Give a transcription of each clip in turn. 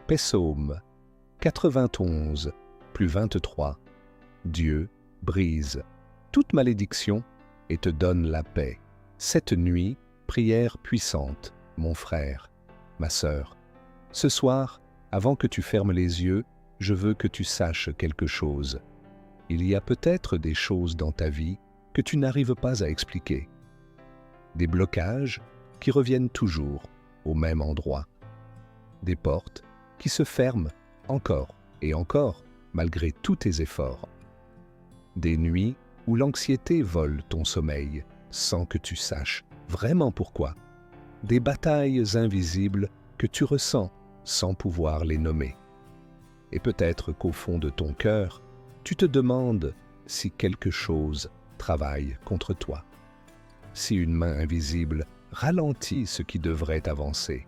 Psaume 91, plus 23. Dieu brise toute malédiction et te donne la paix. Cette nuit, prière puissante, mon frère, ma sœur. Ce soir, avant que tu fermes les yeux, je veux que tu saches quelque chose. Il y a peut-être des choses dans ta vie que tu n'arrives pas à expliquer. Des blocages qui reviennent toujours au même endroit. Des portes qui se ferment encore et encore malgré tous tes efforts. Des nuits où l'anxiété vole ton sommeil sans que tu saches vraiment pourquoi. Des batailles invisibles que tu ressens sans pouvoir les nommer. Et peut-être qu'au fond de ton cœur, tu te demandes si quelque chose travaille contre toi. Si une main invisible ralentit ce qui devrait avancer.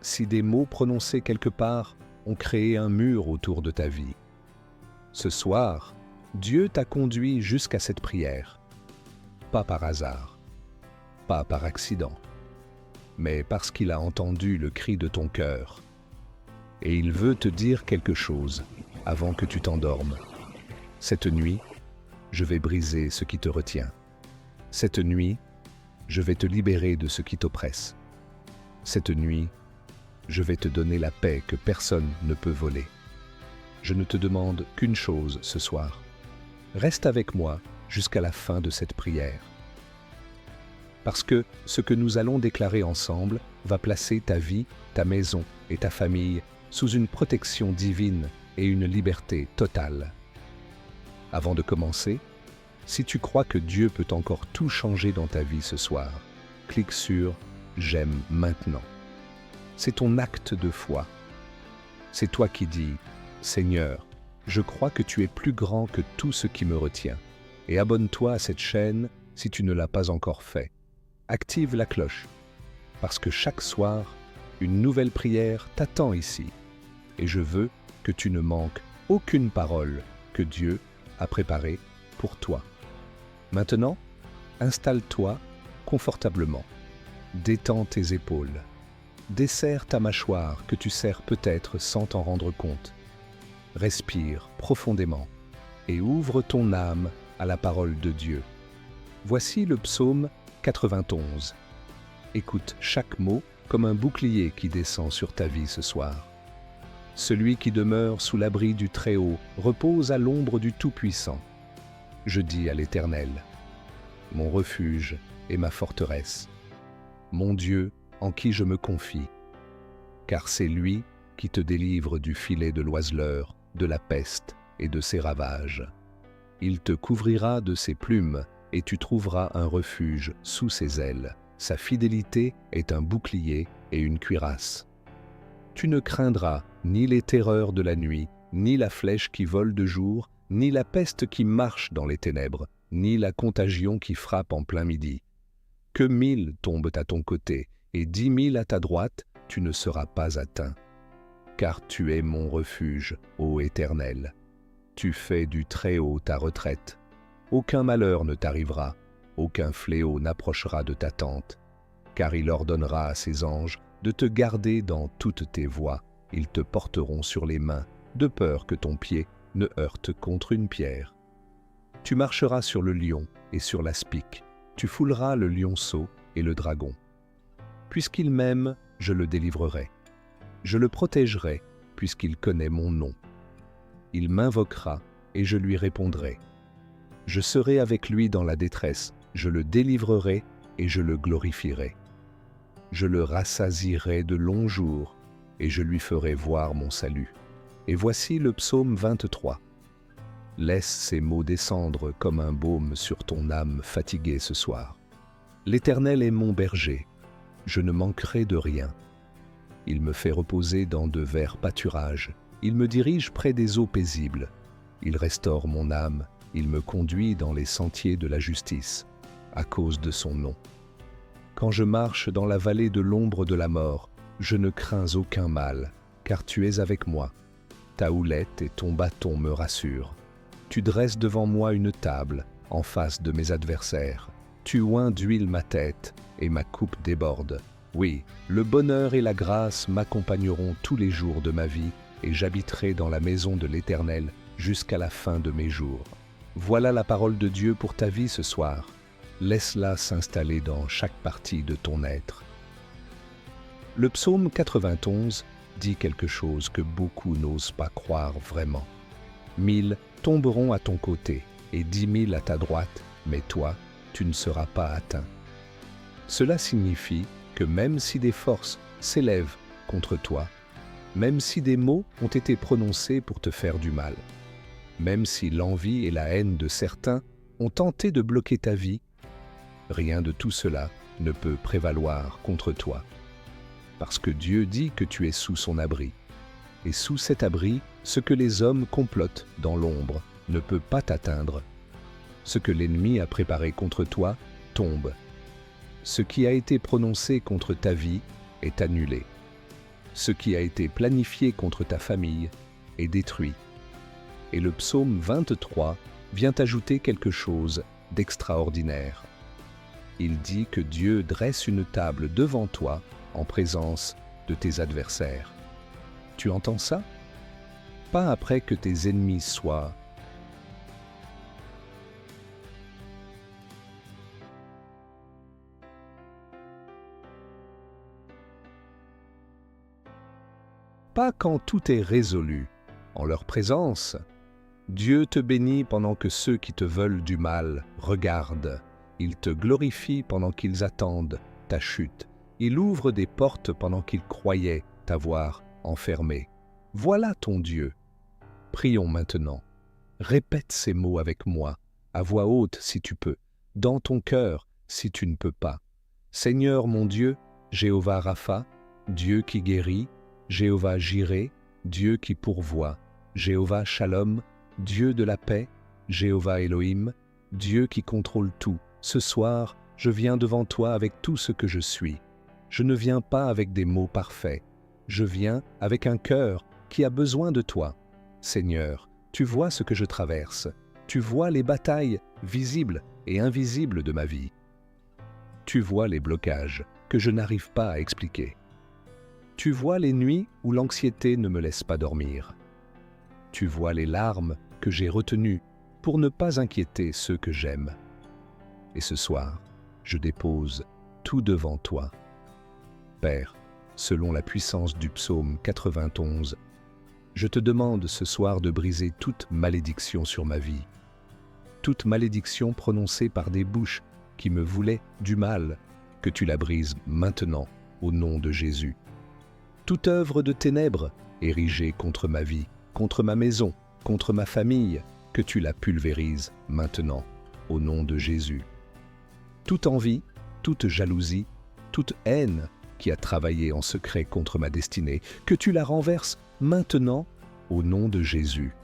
Si des mots prononcés quelque part ont créé un mur autour de ta vie. Ce soir, Dieu t'a conduit jusqu'à cette prière. Pas par hasard, pas par accident, mais parce qu'il a entendu le cri de ton cœur. Et il veut te dire quelque chose avant que tu t'endormes. Cette nuit, je vais briser ce qui te retient. Cette nuit, je vais te libérer de ce qui t'oppresse. Cette nuit, je vais te donner la paix que personne ne peut voler. Je ne te demande qu'une chose ce soir. Reste avec moi jusqu'à la fin de cette prière. Parce que ce que nous allons déclarer ensemble va placer ta vie, ta maison et ta famille sous une protection divine et une liberté totale. Avant de commencer, si tu crois que Dieu peut encore tout changer dans ta vie ce soir, clique sur « J'aime maintenant ». C'est ton acte de foi. C'est toi qui dis « Seigneur, je crois que tu es plus grand que tout ce qui me retient. » Et abonne-toi à cette chaîne si tu ne l'as pas encore fait. Active la cloche, parce que chaque soir, une nouvelle prière t'attend ici. Et je veux que tu ne manques aucune parole que Dieu a préparée pour toi. Maintenant, installe-toi confortablement. Détends tes épaules. Desserre ta mâchoire que tu serres peut-être sans t'en rendre compte. Respire profondément et ouvre ton âme à la parole de Dieu. Voici le psaume 91. Écoute chaque mot comme un bouclier qui descend sur ta vie ce soir. Celui qui demeure sous l'abri du Très-Haut repose à l'ombre du Tout-Puissant. Je dis à l'Éternel, mon refuge et ma forteresse, mon Dieu en qui je me confie, car c'est lui qui te délivre du filet de l'oiseleur, de la peste et de ses ravages. Il te couvrira de ses plumes et tu trouveras un refuge sous ses ailes. Sa fidélité est un bouclier et une cuirasse. Tu ne craindras ni les terreurs de la nuit, ni la flèche qui vole de jour, ni la peste qui marche dans les ténèbres, ni la contagion qui frappe en plein midi. Que 1000 tombent à ton côté et 10 000 à ta droite, tu ne seras pas atteint. Car tu es mon refuge, ô Éternel. Tu fais du Très-Haut ta retraite. Aucun malheur ne t'arrivera, aucun fléau n'approchera de ta tente. Car il ordonnera à ses anges de te garder dans toutes tes voies. Ils te porteront sur les mains, de peur que ton pied ne heurte contre une pierre. Tu marcheras sur le lion et sur l'aspic. Tu fouleras le lionceau et le dragon. Puisqu'il m'aime, je le délivrerai. Je le protégerai, puisqu'il connaît mon nom. Il m'invoquera et je lui répondrai. Je serai avec lui dans la détresse, je le délivrerai et je le glorifierai. Je le rassasierai de longs jours et je lui ferai voir mon salut. Et voici le psaume 23. Laisse ces mots descendre comme un baume sur ton âme fatiguée ce soir. L'Éternel est mon berger, je ne manquerai de rien. Il me fait reposer dans de verts pâturages, il me dirige près des eaux paisibles. Il restaure mon âme, il me conduit dans les sentiers de la justice, à cause de son nom. Quand je marche dans la vallée de l'ombre de la mort, je ne crains aucun mal, car tu es avec moi. Ta houlette et ton bâton me rassurent. Tu dresses devant moi une table, en face de mes adversaires. Tu oins d'huile ma tête, et ma coupe déborde. Oui, le bonheur et la grâce m'accompagneront tous les jours de ma vie et j'habiterai dans la maison de l'Éternel jusqu'à la fin de mes jours. Voilà la parole de Dieu pour ta vie ce soir. Laisse-la s'installer dans chaque partie de ton être. Le psaume 91 dit quelque chose que beaucoup n'osent pas croire vraiment. 1000 tomberont à ton côté et 10 000 à ta droite, mais toi, tu ne seras pas atteint. Cela signifie que même si des forces s'élèvent contre toi, même si des mots ont été prononcés pour te faire du mal, même si l'envie et la haine de certains ont tenté de bloquer ta vie, rien de tout cela ne peut prévaloir contre toi. Parce que Dieu dit que tu es sous son abri. Et sous cet abri, ce que les hommes complotent dans l'ombre ne peut pas t'atteindre. Ce que l'ennemi a préparé contre toi tombe. Ce qui a été prononcé contre ta vie est annulé. Ce qui a été planifié contre ta famille est détruit. Et le psaume 23 vient ajouter quelque chose d'extraordinaire. Il dit que Dieu dresse une table devant toi en présence de tes adversaires. Tu entends ça? Pas après que tes ennemis soient pas quand tout est résolu. En leur présence, Dieu te bénit pendant que ceux qui te veulent du mal regardent. Il te glorifie pendant qu'ils attendent ta chute. Il ouvre des portes pendant qu'ils croyaient t'avoir enfermé. Voilà ton Dieu. Prions maintenant. Répète ces mots avec moi, à voix haute si tu peux, dans ton cœur si tu ne peux pas. Seigneur mon Dieu, Jéhovah Rapha, Dieu qui guérit, Jéhovah Jiré, Dieu qui pourvoit, Jéhovah Shalom, Dieu de la paix, Jéhovah Elohim, Dieu qui contrôle tout. Ce soir, je viens devant toi avec tout ce que je suis. Je ne viens pas avec des mots parfaits. Je viens avec un cœur qui a besoin de toi. Seigneur, tu vois ce que je traverse. Tu vois les batailles visibles et invisibles de ma vie. Tu vois les blocages que je n'arrive pas à expliquer. Tu vois les nuits où l'anxiété ne me laisse pas dormir. Tu vois les larmes que j'ai retenues pour ne pas inquiéter ceux que j'aime. Et ce soir, je dépose tout devant toi. Père, selon la puissance du psaume 91, je te demande ce soir de briser toute malédiction sur ma vie. Toute malédiction prononcée par des bouches qui me voulaient du mal, que tu la brises maintenant au nom de Jésus. Toute œuvre de ténèbres érigée contre ma vie, contre ma maison, contre ma famille, que tu la pulvérises maintenant au nom de Jésus. Toute envie, toute jalousie, toute haine qui a travaillé en secret contre ma destinée, que tu la renverses maintenant au nom de Jésus.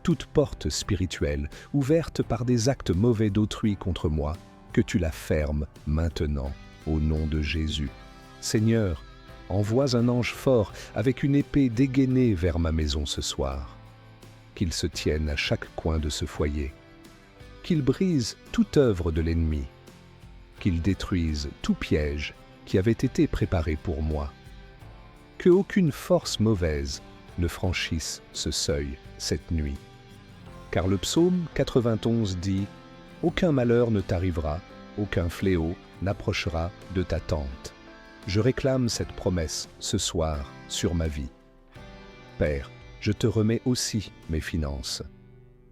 Toute porte spirituelle ouverte par des actes mauvais d'autrui contre moi, que tu la fermes maintenant au nom de Jésus. Seigneur, envoie un ange fort avec une épée dégainée vers ma maison ce soir. Qu'il se tienne à chaque coin de ce foyer. Qu'il brise toute œuvre de l'ennemi. Qu'il détruise tout piège qui avait été préparé pour moi. Que aucune force mauvaise ne franchisse ce seuil cette nuit. Car le psaume 91 dit « Aucun malheur ne t'arrivera, aucun fléau n'approchera de ta tente. » Je réclame cette promesse ce soir sur ma vie. Père, je te remets aussi mes finances,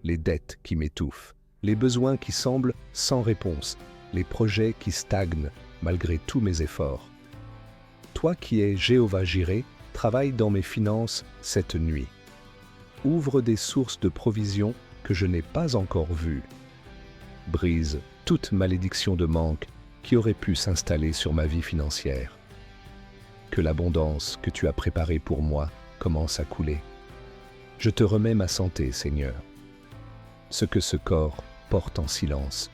les dettes qui m'étouffent, les besoins qui semblent sans réponse, les projets qui stagnent malgré tous mes efforts. Toi qui es Jéhovah Jiré, travaille dans mes finances cette nuit. Ouvre des sources de provision que je n'ai pas encore vues. Brise toute malédiction de manque qui aurait pu s'installer sur ma vie financière. Que l'abondance que tu as préparée pour moi commence à couler. Je te remets ma santé, Seigneur. Ce que ce corps porte en silence,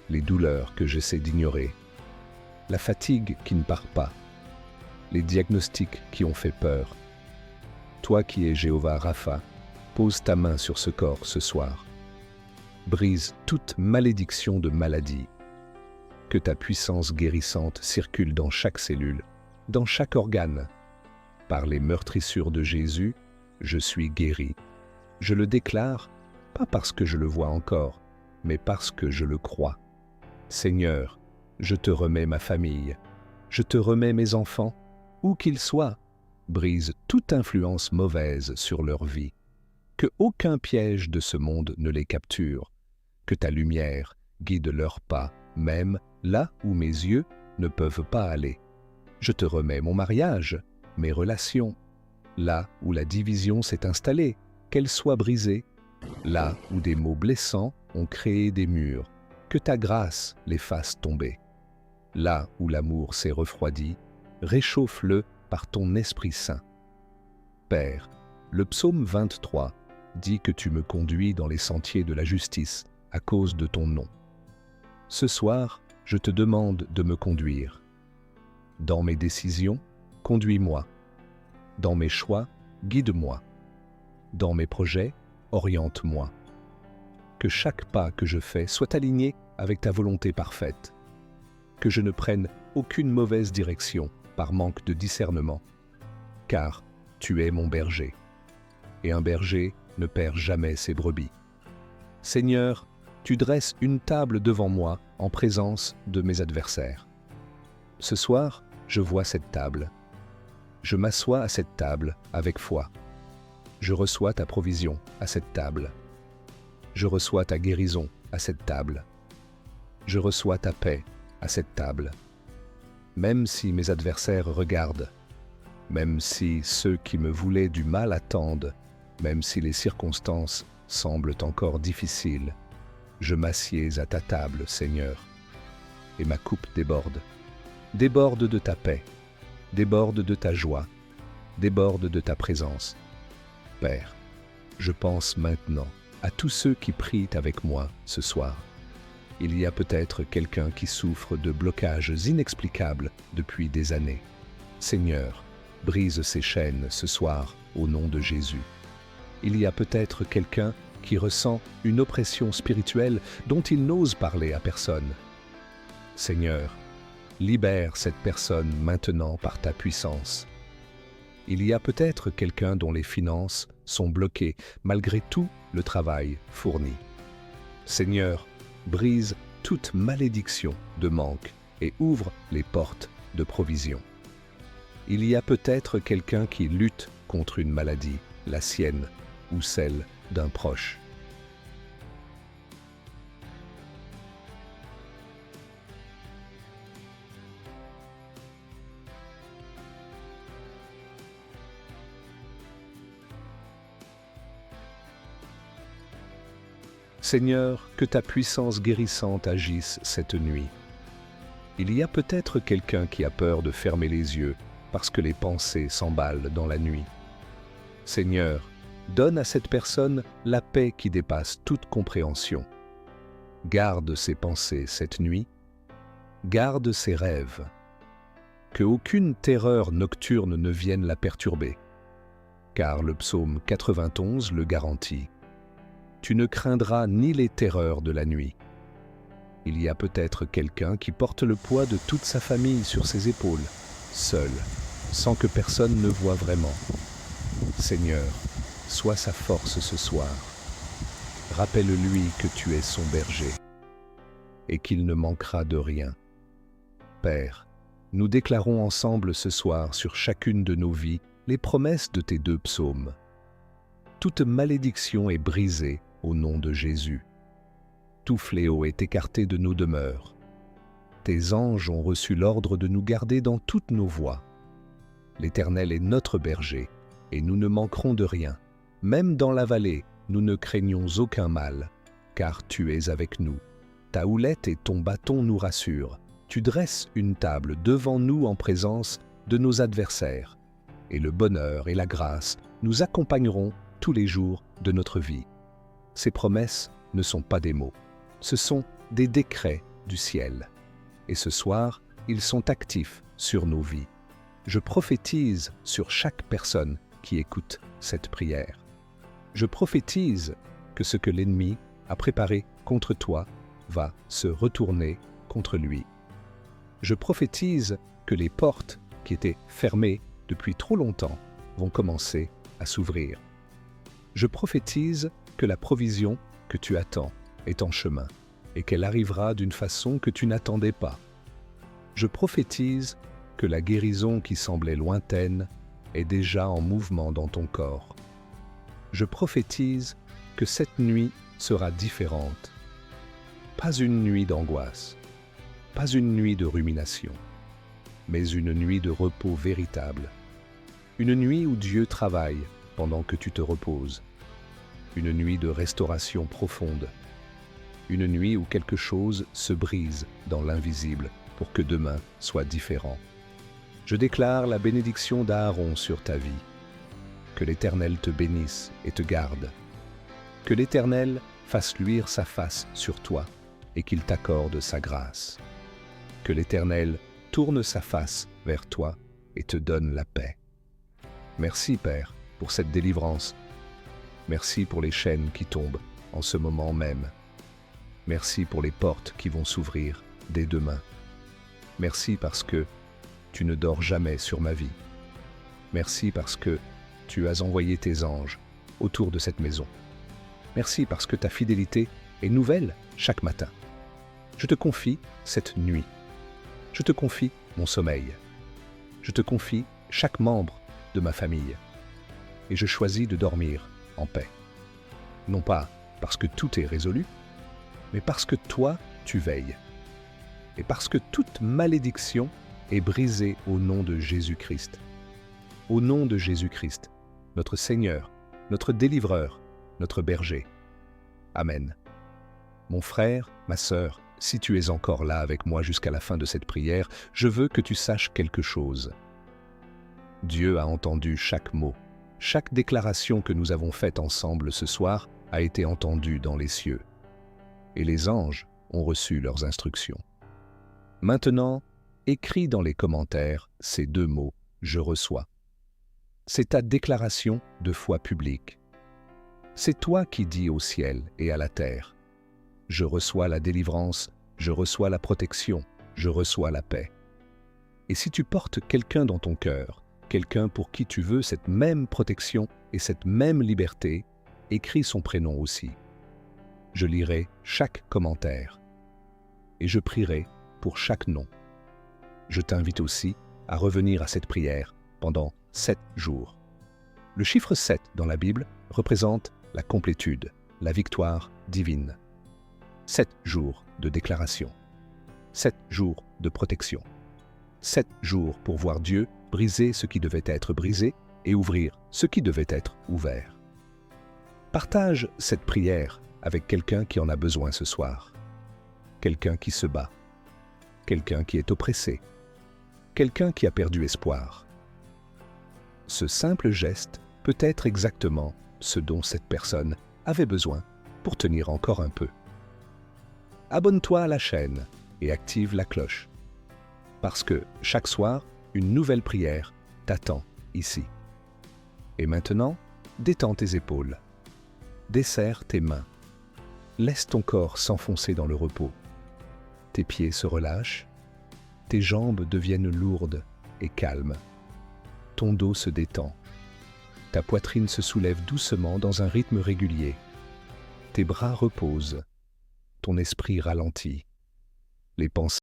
les douleurs que j'essaie d'ignorer, la fatigue qui ne part pas, les diagnostics qui ont fait peur. Toi qui es Jéhovah Rapha, pose ta main sur ce corps ce soir. Brise toute malédiction de maladie. que ta puissance guérissante circule dans chaque cellule, dans chaque organe. Par les meurtrissures de Jésus, je suis guéri. Je le déclare, pas parce que je le vois encore, mais parce que je le crois. Seigneur, je te remets ma famille, je te remets mes enfants, où qu'ils soient. Brise toute influence mauvaise sur leur vie. Que aucun piège de ce monde ne les capture. Que ta lumière guide leurs pas, même là où mes yeux ne peuvent pas aller. Je te remets mon mariage, mes relations. Là où la division s'est installée, qu'elle soit brisée. Là où des mots blessants ont créé des murs, que ta grâce les fasse tomber. Là où l'amour s'est refroidi, réchauffe-le par ton Esprit Saint. Père, le psaume 23 dit que tu me conduis dans les sentiers de la justice à cause de ton nom. Ce soir, je te demande de me conduire. Dans mes décisions, conduis-moi. Dans mes choix, guide-moi. Dans mes projets, oriente-moi. Que chaque pas que je fais soit aligné avec ta volonté parfaite. Que je ne prenne aucune mauvaise direction par manque de discernement. Car tu es mon berger. Et un berger ne perd jamais ses brebis. Seigneur, tu dresses une table devant moi en présence de mes adversaires. Ce soir, je vois cette table. Je m'assois à cette table avec foi. Je reçois ta provision à cette table. Je reçois ta guérison à cette table. Je reçois ta paix à cette table. Même si mes adversaires regardent, même si ceux qui me voulaient du mal attendent, même si les circonstances semblent encore difficiles, je m'assieds à ta table, Seigneur, et ma coupe déborde. Déborde de ta paix, déborde de ta joie, déborde de ta présence. Père, je pense maintenant à tous ceux qui prient avec moi ce soir. Il y a peut-être quelqu'un qui souffre de blocages inexplicables depuis des années. Seigneur, brise ces chaînes ce soir au nom de Jésus. Il y a peut-être quelqu'un qui ressent une oppression spirituelle dont il n'ose parler à personne. Seigneur, libère cette personne maintenant par ta puissance. Il y a peut-être quelqu'un dont les finances sont bloquées malgré tout le travail fourni. Seigneur, brise toute malédiction de manque et ouvre les portes de provision. Il y a peut-être quelqu'un qui lutte contre une maladie, la sienne ou celle d'un proche. Seigneur, que ta puissance guérissante agisse cette nuit. Il y a peut-être quelqu'un qui a peur de fermer les yeux parce que les pensées s'emballent dans la nuit. Seigneur, donne à cette personne la paix qui dépasse toute compréhension. Garde ses pensées cette nuit, garde ses rêves. Que aucune terreur nocturne ne vienne la perturber, car le psaume 91 le garantit. Tu ne craindras ni les terreurs de la nuit. Il y a peut-être quelqu'un qui porte le poids de toute sa famille sur ses épaules, seul, sans que personne ne voie vraiment. Seigneur, sois sa force ce soir. Rappelle-lui que tu es son berger et qu'il ne manquera de rien. Père, nous déclarons ensemble ce soir sur chacune de nos vies les promesses de tes 2 psaumes. Toute malédiction est brisée au nom de Jésus. Tout fléau est écarté de nos demeures. Tes anges ont reçu l'ordre de nous garder dans toutes nos voies. L'Éternel est notre berger, et nous ne manquerons de rien. Même dans la vallée, nous ne craignons aucun mal, car tu es avec nous. Ta houlette et ton bâton nous rassurent. Tu dresses une table devant nous en présence de nos adversaires. Et le bonheur et la grâce nous accompagneront tous les jours de notre vie. Ces promesses ne sont pas des mots, ce sont des décrets du ciel. Et ce soir, ils sont actifs sur nos vies. Je prophétise sur chaque personne qui écoute cette prière. Je prophétise que ce que l'ennemi a préparé contre toi va se retourner contre lui. Je prophétise que les portes qui étaient fermées depuis trop longtemps vont commencer à s'ouvrir. Je prophétise que la provision que tu attends est en chemin et qu'elle arrivera d'une façon que tu n'attendais pas. Je prophétise que la guérison qui semblait lointaine est déjà en mouvement dans ton corps. Je prophétise que cette nuit sera différente. Pas une nuit d'angoisse, pas une nuit de rumination, mais une nuit de repos véritable. Une nuit où Dieu travaille pendant que tu te reposes. Une nuit de restauration profonde. Une nuit où quelque chose se brise dans l'invisible pour que demain soit différent. Je déclare la bénédiction d'Aaron sur ta vie. Que l'Éternel te bénisse et te garde. Que l'Éternel fasse luire sa face sur toi et qu'il t'accorde sa grâce. Que l'Éternel tourne sa face vers toi et te donne la paix. Merci, Père, pour cette délivrance. Merci pour les chaînes qui tombent en ce moment même. Merci pour les portes qui vont s'ouvrir dès demain. Merci parce que tu ne dors jamais sur ma vie. Merci parce que tu as envoyé tes anges autour de cette maison. Merci parce que ta fidélité est nouvelle chaque matin. Je te confie cette nuit. Je te confie mon sommeil. Je te confie chaque membre de ma famille. Et je choisis de dormir en paix. Non pas parce que tout est résolu, mais parce que toi, tu veilles. Et parce que toute malédiction est brisée au nom de Jésus-Christ. Au nom de Jésus-Christ, notre Seigneur, notre délivreur, notre berger. Amen. Mon frère, ma sœur, si tu es encore là avec moi jusqu'à la fin de cette prière, je veux que tu saches quelque chose. Dieu a entendu chaque mot. Chaque déclaration que nous avons faite ensemble ce soir a été entendue dans les cieux. Et les anges ont reçu leurs instructions. Maintenant, écris dans les commentaires ces deux mots « Je reçois ». C'est ta déclaration de foi publique. C'est toi qui dis au ciel et à la terre « Je reçois la délivrance, je reçois la protection, je reçois la paix ». Et si tu portes quelqu'un dans ton cœur, quelqu'un pour qui tu veux cette même protection et cette même liberté, écris son prénom aussi. Je lirai chaque commentaire et je prierai pour chaque nom. Je t'invite aussi à revenir à cette prière pendant 7 jours. Le chiffre 7 dans la Bible représente la complétude, la victoire divine. 7 jours de déclaration, 7 jours de protection, 7 jours pour voir Dieu briser ce qui devait être brisé et ouvrir ce qui devait être ouvert. Partage cette prière avec quelqu'un qui en a besoin ce soir, quelqu'un qui se bat, quelqu'un qui est oppressé, quelqu'un qui a perdu espoir. Ce simple geste peut être exactement ce dont cette personne avait besoin pour tenir encore un peu. Abonne-toi à la chaîne et active la cloche, parce que chaque soir, une nouvelle prière t'attend ici. Et maintenant, détends tes épaules, desserre tes mains, laisse ton corps s'enfoncer dans le repos. Tes pieds se relâchent, tes jambes deviennent lourdes et calmes. Ton dos se détend, ta poitrine se soulève doucement dans un rythme régulier. Tes bras reposent, ton esprit ralentit, les pensées